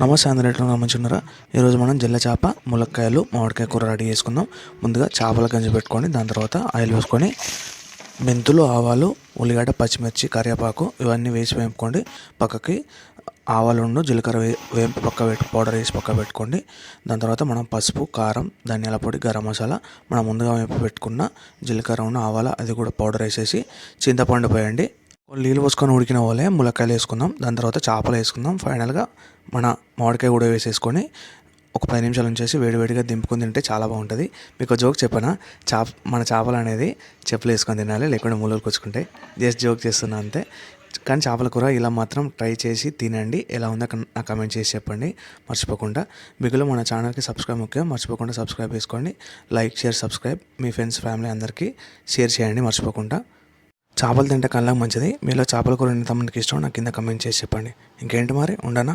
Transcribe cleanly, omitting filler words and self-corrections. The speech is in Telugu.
నమస్తే అందరూ గమనించున్నారా. ఈరోజు మనం జిల్ల చేప, ములక్కాయలు, మామిడికాయ కూర రెడీ చేసుకుందాం. ముందుగా చేపల గంజి పెట్టుకొని దాని తర్వాత ఆయిల్ వేసుకొని మెంతులు, ఆవాలు, ఉల్లిగడ్డ, పచ్చిమిర్చి, కరివేపాకు ఇవన్నీ వేసి వేపుకోండి. పక్కకి ఆవాలు, జీలకర్ర వేపి పౌడర్ వేసి పక్క పెట్టుకోండి. దాని తర్వాత మనం పసుపు, కారం, ధనియాల పొడి, గరం మసాలా, మనం ముందుగా వేపి పెట్టుకున్న జీలకర్ర ఆవాల అది కూడా పౌడర్ వేసేసి చింతపండు పోయండి. నీళ్ళు పోసుకొని ఉడికిన వాళ్ళే ములక్కాయలు వేసుకుందాం. దాని తర్వాత చేపలు వేసుకుందాం. ఫైనల్గా మన మామిడికాయ కూడా వేసేసుకొని ఒక 10 నిమిషాలు ఉంచేసి వేడివేడిగా దింపుకొని తింటే చాలా బాగుంటుంది. మీకు జోక్ చెప్పనా, మన చేపలు అనేది చెప్పులు వేసుకొని తినాలి, లేకుంటే మూలలు కూర్చుకుంటే. జస్ట్ జోక్ చేస్తున్నా అంతే. కానీ చేపల కూర ఇలా మాత్రం ట్రై చేసి తినండి. ఎలా ఉందో నాకు కమెంట్ చేసి చెప్పండి మర్చిపోకుండా. మిగులు మన ఛానల్కి సబ్స్క్రైబ్ ముఖ్యం, మర్చిపోకుండా సబ్స్క్రైబ్ చేసుకోండి. లైక్, షేర్, సబ్స్క్రైబ్ మీ ఫ్రెండ్స్, ఫ్యామిలీ అందరికీ షేర్ చేయండి మర్చిపోకుండా. చేపలు తింటే కళ్ళకు మంచిది. మీలో చేపల కూర ఎంతమందికి ఇష్టం నాకు కింద కమెంట్ చేసి చెప్పండి. ఇంకేంటి మరి, ఉండనా.